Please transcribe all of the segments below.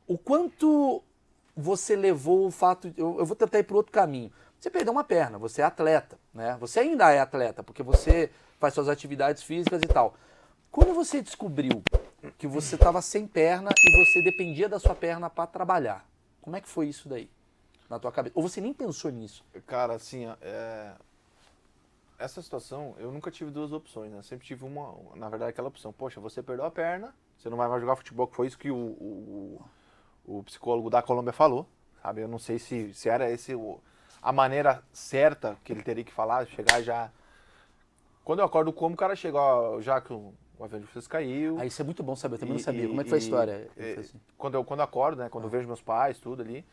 O quanto você levou o fato... Eu vou tentar ir para outro caminho. Você perdeu uma perna, você é atleta, né? Você ainda é atleta, porque você faz suas atividades físicas e tal. Quando você descobriu que você estava sem perna e você dependia da sua perna para trabalhar, como é que foi isso daí na tua cabeça? Ou você nem pensou nisso? Cara, assim, essa situação, eu nunca tive duas opções, né? Eu sempre tive na verdade, aquela opção. Poxa, você perdeu a perna, você não vai mais jogar futebol, que foi isso que o psicólogo da Colômbia falou, sabe? Eu não sei se era a maneira certa que ele teria que falar, chegar já... Quando eu acordo como, o cara chega, ó, já que o avião de vocês caiu... Ah, isso é muito bom saber, eu também não sabia. Como é que foi a história? Quando eu acordo, né? Quando eu vejo meus pais, tudo ali,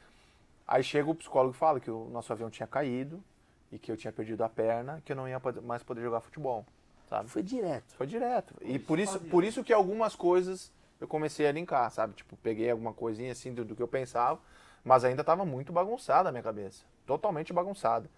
aí chega o psicólogo e fala que o nosso avião tinha caído e que eu tinha perdido a perna, que eu não ia mais poder jogar futebol, sabe? Foi direto. Foi direto. E por isso que algumas coisas eu comecei a linkar, sabe? Tipo, peguei alguma coisinha assim do que eu pensava, mas ainda estava muito bagunçada a minha cabeça. Totalmente bagunçada.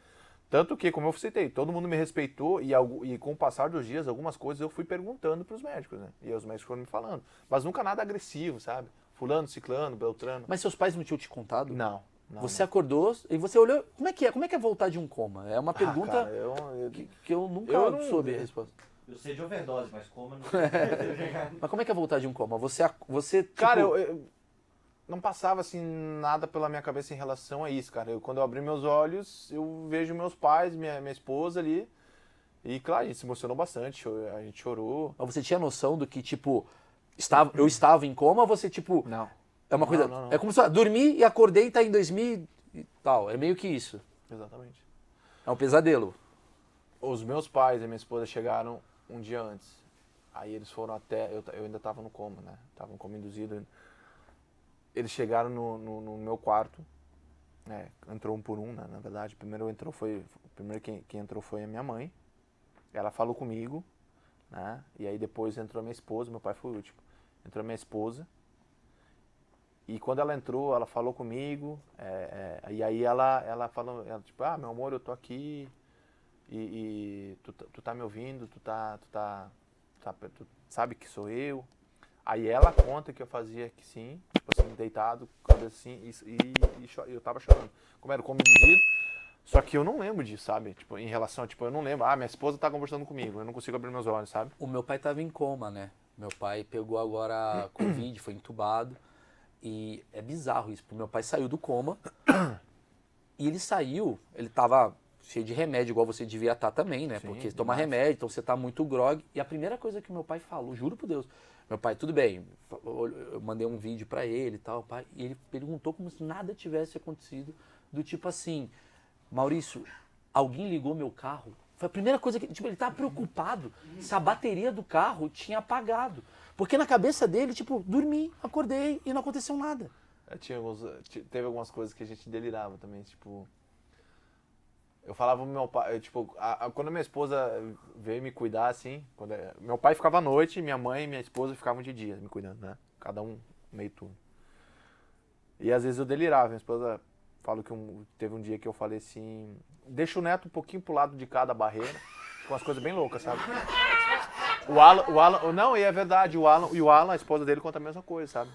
Tanto que, como eu citei, todo mundo me respeitou e com o passar dos dias, algumas coisas eu fui perguntando para os médicos, né? E os médicos foram me falando. Mas nunca nada agressivo, sabe? Fulano, ciclano, beltrano. Mas seus pais não tinham te contado? Não. Você acordou e você olhou... Como é que é? Como é que é voltar de um coma? É uma pergunta cara, que eu nunca soube a resposta. Eu sei de overdose, mas como não... Mas como é que é voltar de um coma? Você tipo... Cara, eu não passava assim nada pela minha cabeça em relação a isso, cara. Quando eu abri meus olhos, eu vejo meus pais, minha esposa ali. E claro, a gente se emocionou bastante, a gente chorou. Mas você tinha noção do que, tipo, eu estava em coma ou você, tipo... Não. É uma coisa... Não. É como se eu dormi e acordei e tá em 2000 e tal. É meio que isso. Exatamente. É um pesadelo. Os meus pais e minha esposa chegaram um dia antes. Aí eles foram até... Eu ainda tava no coma, né? Tava no coma induzido. Eles chegaram no meu quarto. Entrou um por um, né? Na verdade. Primeiro quem entrou foi a minha mãe. Ela falou comigo, né? E aí depois entrou a minha esposa. Meu pai foi o último. Entrou a minha esposa. E quando ela entrou, ela falou comigo, e aí ela falou, tipo, meu amor, eu tô aqui, e tu tá me ouvindo, tu sabe que sou eu. Aí ela conta que eu fazia que sim, tipo assim, deitado, cabeça assim, e eu tava chorando. Como era como induzido, só que eu não lembro disso, sabe? Tipo, em relação, tipo, eu não lembro, minha esposa tá conversando comigo, eu não consigo abrir meus olhos, sabe? O meu pai tava em coma, né? Meu pai pegou agora Covid, foi entubado. E é bizarro isso, porque meu pai saiu do coma e ele tava cheio de remédio, igual você devia estar também, né? Sim, porque toma demais. remédio, então você tá muito grog. E a primeira coisa que meu pai falou, juro por Deus, meu pai, tudo bem, eu mandei um vídeo pra ele e tal, pai, e ele perguntou como se nada tivesse acontecido, do tipo assim, Maurício, alguém ligou meu carro? Foi a primeira coisa que, tipo, ele tava preocupado se a bateria do carro tinha apagado. Porque na cabeça dele, tipo, dormi, acordei e não aconteceu nada. Teve algumas coisas que a gente delirava também, tipo... Eu falava pro meu pai, quando minha esposa veio me cuidar, assim... meu pai ficava à noite, minha mãe e minha esposa ficavam de dia me cuidando, né? Cada um meio turno. E às vezes eu delirava, minha esposa... Falo que teve um dia que eu falei assim... Deixa o Neto um pouquinho pro lado de cada barreira, com umas coisas bem loucas, sabe? O Alan, não, e é verdade, o Alan, a esposa dele, conta a mesma coisa, sabe?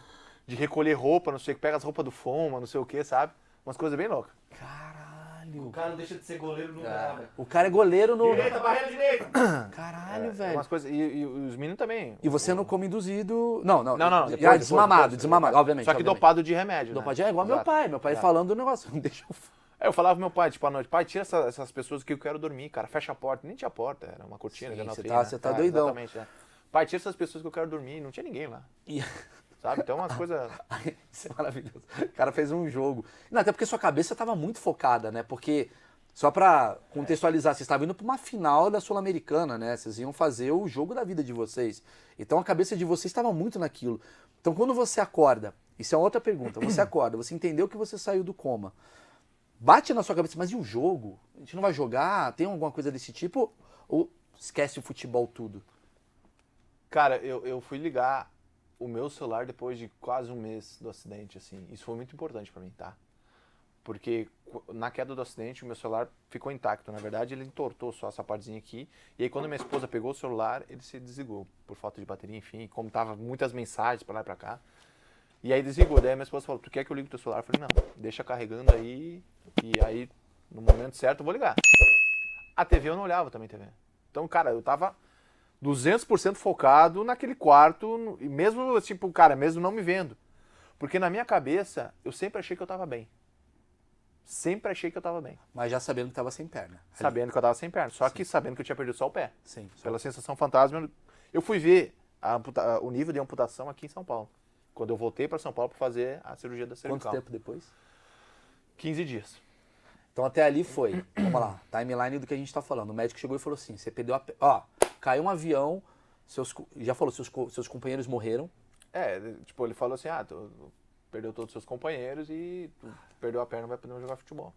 De recolher roupa, não sei o que, pega as roupas do Foma, não sei o que, sabe? Umas coisas bem loucas. Caralho. O cara não deixa de ser goleiro nunca nada. O cara é goleiro no... Direita, barreira direita! Caralho, velho. Umas coisas, e os meninos também. E você não come induzido... Não. Depois, desmamado, obviamente. Só que dopado de remédio, Dopado né? é igual meu pai. Meu pai falando do negócio. Deixa eu... Eu falava pro meu pai, tipo, à noite, pai, tira essas pessoas que eu quero dormir, cara, fecha a porta. Nem tinha porta, era uma cortina, Sim, janelinha, você tá doidão. Exatamente, né? Pai, tira essas pessoas que eu quero dormir, não tinha ninguém lá. Sabe? Então umas coisas... Isso é maravilhoso. O cara fez um jogo. Não, até porque sua cabeça tava muito focada, né? Porque, só pra contextualizar, vocês estavam indo pra uma final da Sul-Americana, né? Vocês iam fazer o jogo da vida de vocês. Então a cabeça de vocês estava muito naquilo. Então quando você acorda, isso é outra pergunta, você acorda, você entendeu que você saiu do coma, bate na sua cabeça, mas e o jogo? A gente não vai jogar? Tem alguma coisa desse tipo? Ou esquece o futebol tudo? Cara, eu fui ligar o meu celular depois de quase um mês do acidente, assim. Isso foi muito importante pra mim, tá? Porque na queda do acidente o meu celular ficou intacto. Na verdade, ele entortou só essa partezinha aqui. E aí quando minha esposa pegou o celular, ele se desligou por falta de bateria, enfim. Como tava muitas mensagens pra lá e pra cá. E aí desligou. Daí a minha esposa falou, tu quer que eu ligue o teu celular? Eu falei, não, deixa carregando aí, e aí no momento certo eu vou ligar. A TV eu não olhava também, TV. Então, cara, eu tava 200% focado naquele quarto, e mesmo, tipo, cara, mesmo não me vendo. Porque na minha cabeça, eu sempre achei que eu tava bem. Sempre achei que eu tava bem. Mas já sabendo que tava sem perna. Ali. Sabendo que eu tava sem perna. Só que sabendo que eu tinha perdido só o pé. Sim. Pela sensação fantasma, eu fui ver o nível de amputação aqui em São Paulo. Quando eu voltei para São Paulo para fazer a cirurgia da cervical. Quanto tempo depois? 15 dias. Então até ali foi, vamos lá, timeline do que a gente tá falando. O médico chegou e falou assim, você perdeu a perna. Ó, caiu um avião, já falou, seus companheiros morreram. Tipo, ele falou assim, tu perdeu todos os seus companheiros e tu perdeu a perna, não vai poder jogar futebol.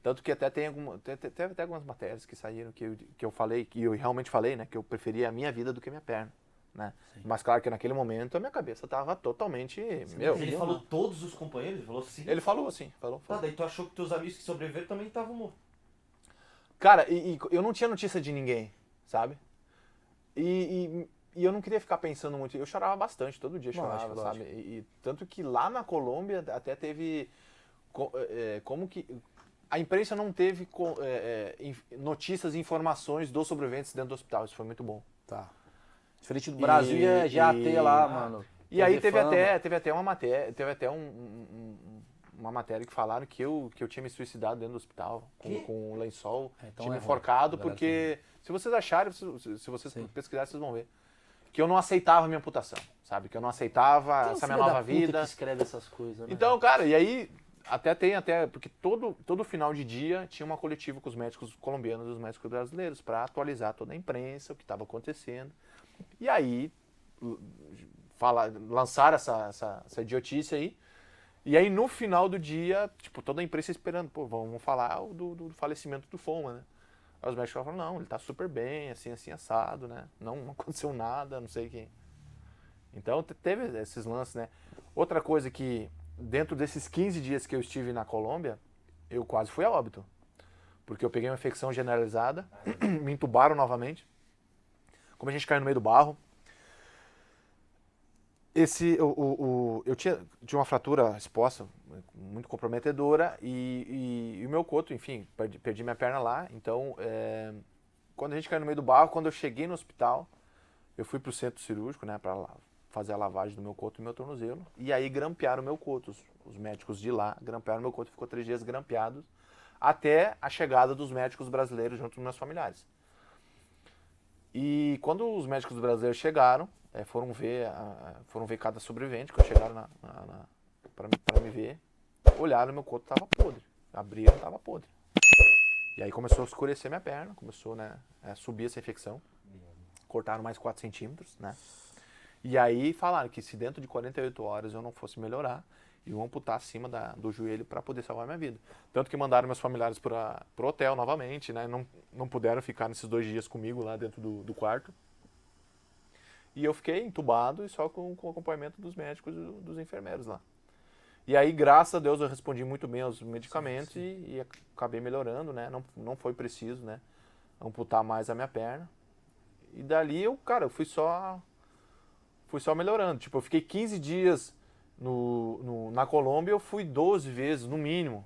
Tanto que até teve até algumas matérias que saíram que eu falei, que eu realmente falei, né, que eu preferia a minha vida do que a minha perna. Né? Mas claro que naquele momento a minha cabeça estava totalmente... Mas ele falou todos os companheiros? Ele falou sim? Ele falou assim, falou. Tá, daí tu achou que teus amigos que sobreviveram também estavam mortos. Cara, e eu não tinha notícia de ninguém, sabe? E eu não queria ficar pensando muito. Eu chorava bastante, todo dia chorava, lógico. sabe? E tanto que lá na Colômbia até teve... Como que... A imprensa não teve notícias e informações dos sobreviventes dentro do hospital. Isso foi muito bom. Tá. Diferente do Brasil, já ter lá, mano. E aí teve até uma matéria, uma matéria que falaram que eu tinha me suicidado dentro do hospital com um lençol, Então tinha me é enforcado, ruim. porque se vocês acharem, se vocês pesquisarem, vocês vão ver. Que eu não aceitava a minha amputação, sabe? Que eu não aceitava essa minha nova vida. Que escreve essas coisas, né? Então, cara, e aí porque todo final de dia tinha uma coletiva com os médicos colombianos e os médicos brasileiros para atualizar toda a imprensa, o que estava acontecendo. E aí lançaram essa idiotice aí. E aí no final do dia, tipo, toda a imprensa esperando, pô, vamos falar do falecimento do Foma, né? Aí os médicos falaram, não, ele tá super bem, assim, assado, né? Não aconteceu nada, não sei quem. Então teve esses lances, né? Outra coisa que, dentro desses 15 dias que eu estive na Colômbia, eu quase fui a óbito. Porque eu peguei uma infecção generalizada, me entubaram novamente. Como a gente caiu no meio do barro. Eu tinha uma fratura exposta, muito comprometedora, e o meu coto, enfim, perdi minha perna lá. Então, quando a gente caiu no meio do barro, quando eu cheguei no hospital, eu fui pro centro cirúrgico, né, para fazer a lavagem do meu coto e meu tornozelo. E aí grampearam o meu coto. Os médicos de lá grampearam o meu coto, ficou 3 dias grampeado, até a chegada dos médicos brasileiros junto com meus familiares. E quando os médicos brasileiros chegaram, foram ver cada sobrevivente, quando chegaram para me ver, olharam, meu coto estava podre. Abriram, estava podre. E aí começou a escurecer minha perna, começou, né, a subir essa infecção. Cortaram mais 4 centímetros, né? E aí falaram que se dentro de 48 horas eu não fosse melhorar, iam amputar acima do joelho para poder salvar minha vida. Tanto que mandaram meus familiares pro hotel novamente, né? Não puderam ficar nesses 2 dias comigo lá dentro do quarto. E eu fiquei entubado e só com o acompanhamento dos médicos e dos enfermeiros lá. E aí, graças a Deus, eu respondi muito bem aos medicamentos. Sim. E acabei melhorando, né? Não foi preciso, né, amputar mais a minha perna. E dali eu fui só melhorando. Tipo, eu fiquei 15 dias na Colômbia, eu fui 12 vezes, no mínimo,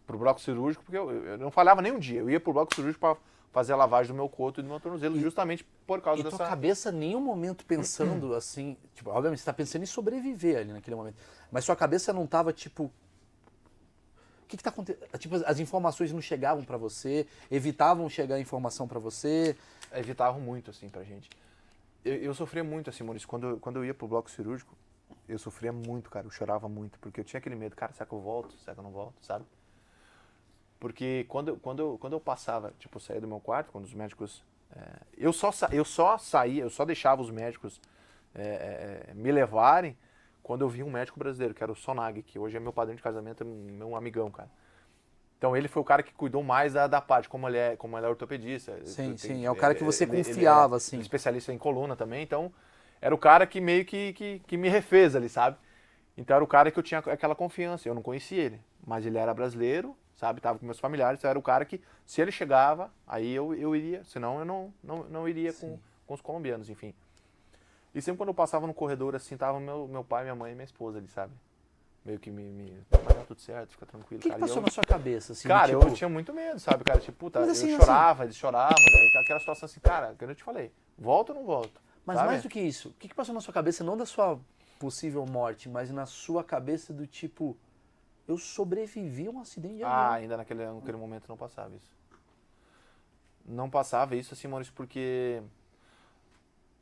pro bloco cirúrgico, porque eu não falhava nem um dia. Eu ia pro bloco cirúrgico para fazer a lavagem do meu coto e do meu tornozelo, justamente por causa dessa... E tua cabeça, em nenhum momento pensando assim... Tipo, obviamente, você tá pensando em sobreviver ali naquele momento. Mas sua cabeça não tava, tipo... O que tá acontecendo? Tipo, as informações não chegavam para você? Evitavam chegar a informação para você? Evitavam muito, assim, pra gente. Eu sofria muito, assim, Maurício. Quando eu ia pro bloco cirúrgico, eu sofria muito, cara. Eu chorava muito, porque eu tinha aquele medo. Cara, será que eu volto? Será que eu não volto? Sabe? Porque quando eu passava, tipo, eu saía do meu quarto, quando os médicos... Eu só deixava os médicos me levarem quando eu via um médico brasileiro, que era o Sonag, que hoje é meu padrinho de casamento, meu amigão, cara. Então ele foi o cara que cuidou mais da parte, como ele é ortopedista. Sim, é o cara que você confiava, assim. Ele é especialista em coluna também, então era o cara que meio que me refez ali, sabe? Então era o cara que eu tinha aquela confiança, eu não conhecia ele, mas ele era brasileiro, sabe? Tava com meus familiares, então era o cara que, se ele chegava, aí eu iria, senão eu não iria com os colombianos, enfim. E sempre quando eu passava no corredor, assim, tava meu pai, minha mãe e minha esposa ali, sabe? Meio que vai dar tudo certo, fica tranquilo, O que cara. passou na sua cabeça, assim? Cara, tipo, eu tinha muito medo, sabe, cara? Tipo, puta, Mas eu assim, chorava, eles choravam, né? Aquela situação assim, cara, que eu te falei, volto ou não volto? Mas sabe? mais do que isso, o que passou na sua cabeça, não da sua possível morte, mas na sua cabeça do tipo, eu sobrevivi a um acidente de avião. Ainda naquele momento não passava isso. Não passava isso, assim, Maurício, porque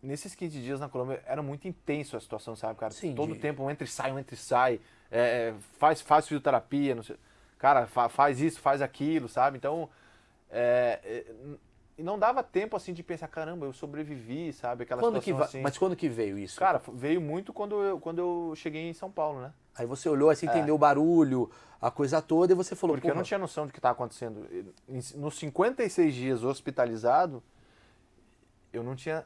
nesses 15 dias na Colômbia era muito intenso a situação, sabe, cara? Sim, Todo tempo um entra e sai, faz fisioterapia, não sei, cara, faz isso, faz aquilo, sabe? Então, e não dava tempo, assim, de pensar, caramba, eu sobrevivi, sabe? Aquela situação assim. Mas quando que veio isso? Cara, veio muito quando eu cheguei em São Paulo, né? Aí você olhou, aí você entendeu o barulho, a coisa toda, e você falou, Porque eu não tinha noção do que estava acontecendo. Nos 56 dias hospitalizado, eu não tinha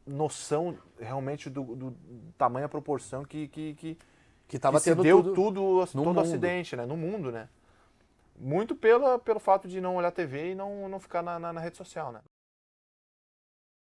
noção realmente do tamanho, a proporção que tava se tendo deu tudo no todo mundo. acidente, né? No mundo, né? Muito pelo fato de não olhar TV e não ficar na rede social, né?